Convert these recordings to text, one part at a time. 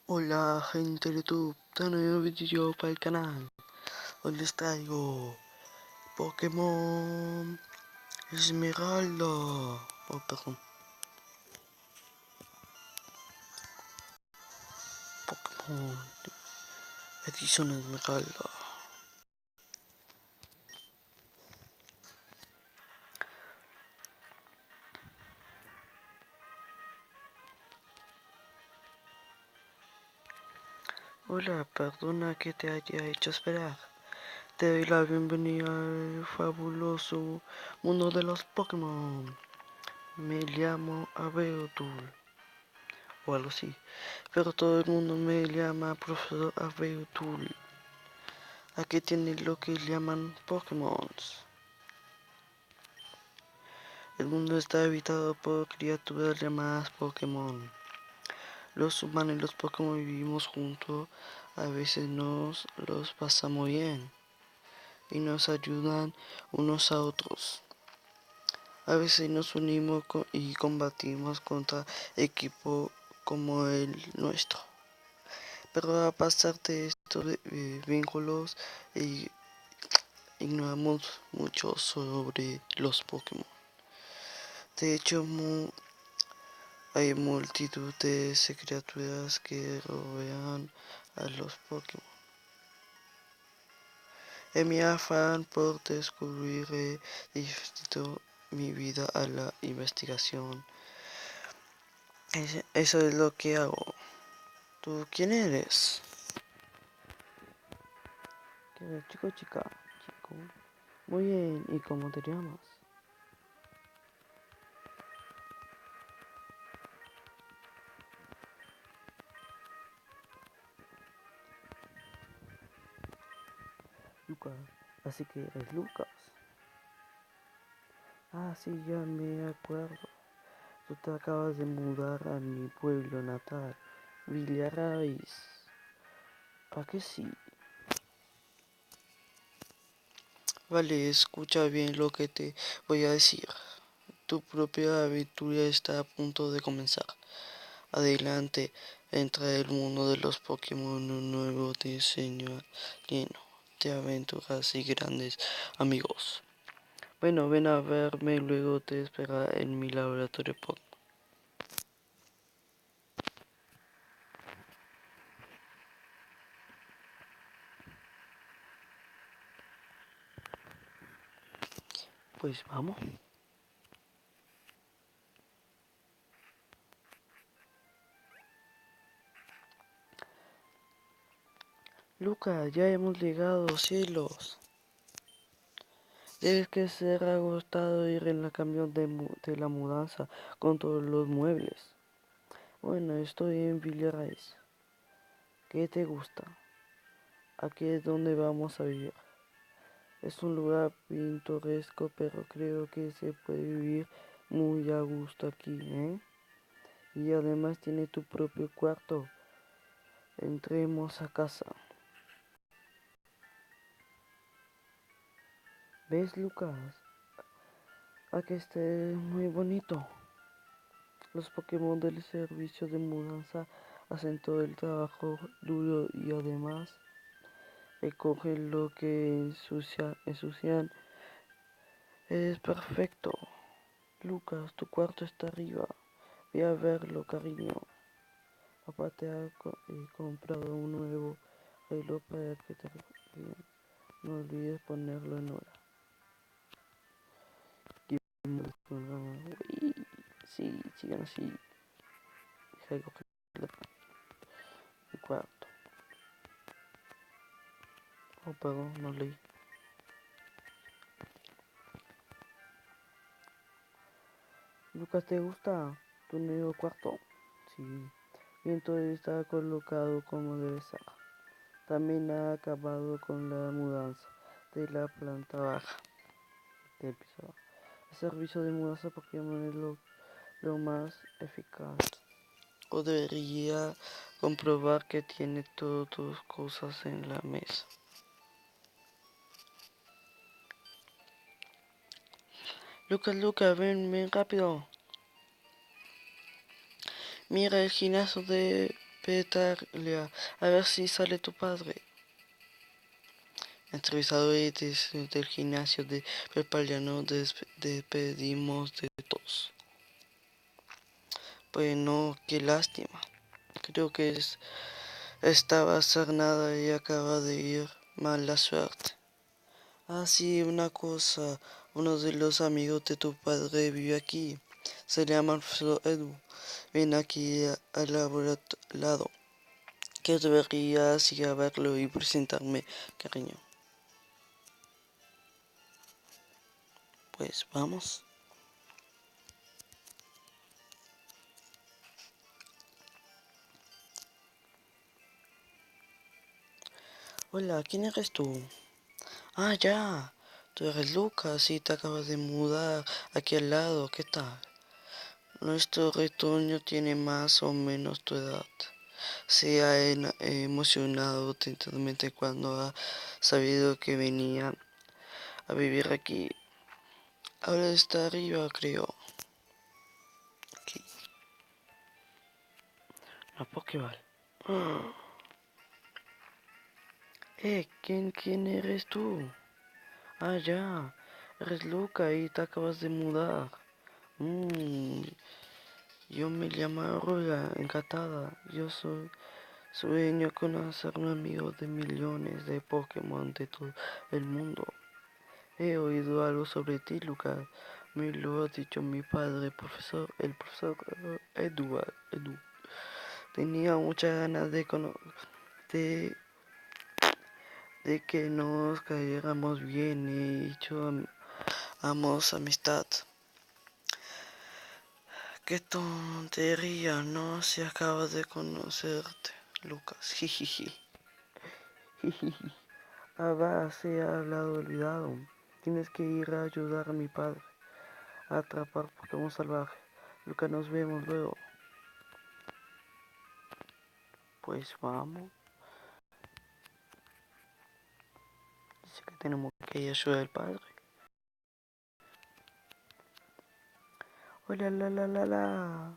Hola gente de YouTube, un nuevo vídeo para el canal. Hoy les traigo Pokémon Esmeralda. Oh, perdón. Pokémon Edición Esmeralda. Hola, perdona que te haya hecho esperar. Te doy la bienvenida al fabuloso mundo de los Pokémon. Me llamo Abeotul o algo así, pero todo el mundo me llama Profesor Abeotul. Aquí tiene lo que llaman Pokémon. El mundo está habitado por criaturas llamadas Pokémon. Los humanos y los Pokémon vivimos juntos, a veces nos los pasamos bien y nos ayudan unos a otros. A veces nos unimos y combatimos contra equipos como el nuestro. Pero a pesar de estos vínculos, ignoramos mucho sobre los Pokémon. De hecho, hay multitud de criaturas que rodean a los Pokémon. En mi afán por descubrir he dedico mi vida a la investigación. Eso es lo que hago. ¿Tú quién eres? ¿Qué eres, chico, chica? Chico. Muy bien, ¿y cómo te llamas? Lucas. Así que eres Lucas. Ah, sí, ya me acuerdo. Tú te acabas de mudar a mi pueblo natal, Villarraíz. ¿A que sí? Vale, escucha bien lo que te voy a decir. Tu propia aventura está a punto de comenzar. Adelante, entra el mundo de los Pokémon, un nuevo diseño lleno de aventuras y grandes amigos. Bueno, ven a verme, luego te espera en mi laboratorio Pokémon. Pues vamos. Lucas, ya hemos llegado, cielos. Debes que ser agotado ir en la camión de la mudanza con todos los muebles. Bueno, estoy en Villarreal. ¿Qué te gusta? Aquí es donde vamos a vivir. Es un lugar pintoresco, pero creo que se puede vivir muy a gusto aquí, ¿eh? Y además tiene tu propio cuarto. Entremos a casa. ¿Ves, Lucas? Aquí está muy bonito. Los Pokémon del servicio de mudanza hacen todo el trabajo duro y además recogen lo que ensucian. Es perfecto. Lucas, tu cuarto está arriba. Ve a verlo, cariño. Papá te ha comprado un nuevo reloj para que te bien. No olvides ponerlo en hora. Uy, sí, sigan así. Recoger mi cuarto. Oh, perdón, no leí. Lucas, ¿te gusta tu nuevo cuarto? Sí. Bien, todo está colocado como debe ser. También ha acabado con la mudanza de la planta baja del piso bajo. El servicio de mudanza Pokémon es lo más eficaz. O debería comprobar que tiene todas tus cosas en la mesa. Lucas, ven rápido. Mira el gimnasio de Petarle a ver si sale tu padre. Entrevistadores del gimnasio de Prepara nos despedimos de todos. Pues no, qué lástima. Creo que estaba nada y acaba de ir mal la suerte. Ah, sí, una cosa. Uno de los amigos de tu padre vive aquí. Se llama Alfredo Edu. Ven aquí al laboratorio. Que deberías ir a verlo y presentarme, cariño. Pues vamos. Hola, ¿quién eres tú? Ah, ya. Tú eres Lucas y te acabas de mudar aquí al lado. ¿Qué tal? Nuestro retoño tiene más o menos tu edad. Se ha emocionado intensamente cuando ha sabido que venía a vivir aquí. Ahora está arriba, creo. Aquí. La Pokéball. ¿Quién eres tú? Ah, ya. Eres Luca y te acabas de mudar. Mmm. Yo me llamo Aurora, encantada. Yo sueño con hacerme amigo de millones de Pokémon de todo el mundo. He oído algo sobre ti, Lucas. Me lo ha dicho mi padre, el profesor Edu. Tenía muchas ganas de, de que nos cayéramos bien y amos amistad. Qué tontería, ¿no? Si acabo de conocerte, Lucas. Jijiji. Ah, va, se ha hablado olvidado. Tienes que ir a ayudar a mi padre a atrapar Pokémon salvaje. Lucas, nos vemos luego. Pues vamos. Dice que tenemos que ir a ayudar al padre. Hola, la.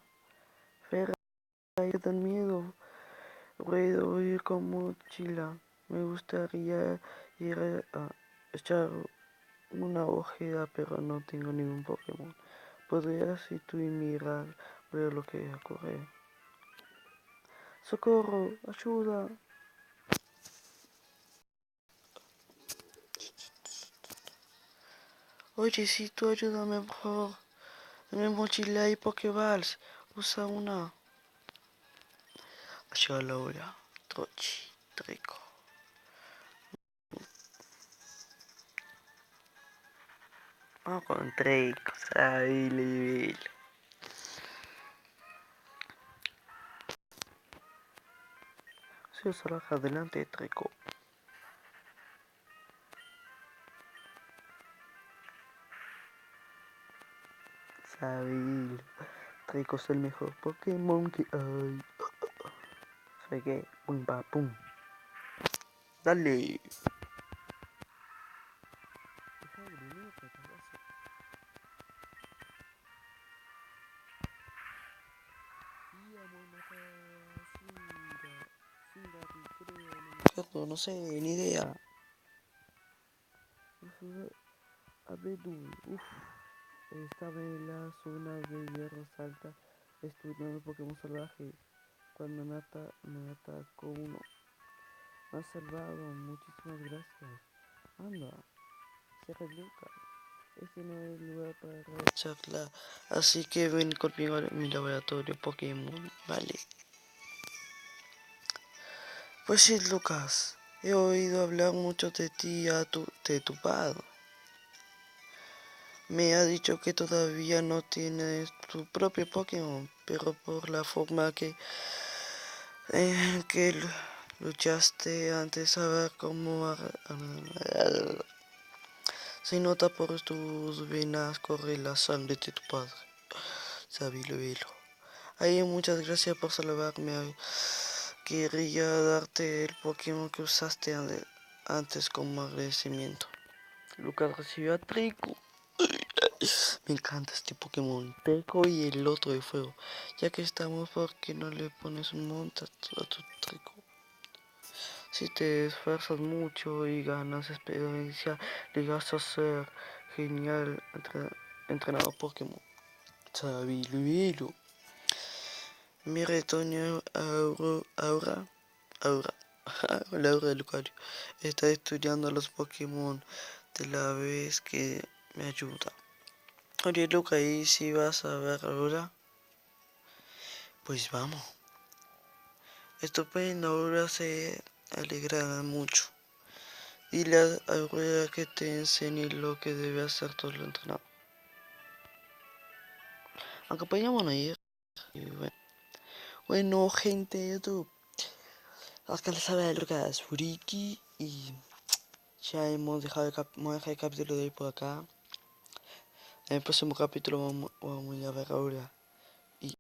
Ferra, ¿qué dan miedo? Puedo ir con mochila. Me gustaría ir a echar una ojeda, pero no tengo ningún Pokémon. ¿Podrías ir tú y mirar, ver lo que ocurre? ¡Socorro! ¡Ayuda! Oye, si tú ayúdame, por favor. Dame mochila y Pokéballs. Usa una. Hola, Trochi, Trico. Vamos con Trico, Sabil. Si os adelante, Trico. Sabil. Trico es el mejor Pokémon que hay. Soy que, pum, pa, pum. Dale. No sé, ni idea. Abedul, estaba en la zona de Hierro Salta estudiando Pokémon salvajes cuando me atacó uno. Me has salvado, muchísimas gracias. Anda, cierra Lucas. Este no es el lugar para charlar, así que ven conmigo a mi laboratorio Pokémon, vale. Pues sí, Lucas, he oído hablar mucho de ti de tu padre. Me ha dicho que todavía no tienes tu propio Pokémon, pero por la forma en que luchaste antes, saber cómo se nota por tus venas corre la sangre de tu padre. Sabilo. Ay, muchas gracias por salvarme. Quería darte el Pokémon que usaste antes como agradecimiento. Lucas recibió a Trico. Me encanta este Pokémon Teco y el otro de fuego. Ya que estamos, ¿por qué no le pones un monte a tu Teco? Si te esfuerzas mucho y ganas experiencia, llegas a ser genial entrenador Pokémon. Sabiluilo. Mi retoño Aura, Laura del Lucario, está estudiando los Pokémon de la vez que me ayuda. Oye, Luca, ¿y si vas a ver ahora? Pues vamos. Estupendo, Aura se alegrará mucho. Dile a Aurora que te enseñe lo que debe hacer todo el entrenador. Aunque podríamos no ir. Y bueno, gente de YouTube. Acá les habla de Lucas Furiki y ya hemos dejado vamos a dejar el capítulo de hoy por acá. En el próximo capítulo vamos a ver ahora. Y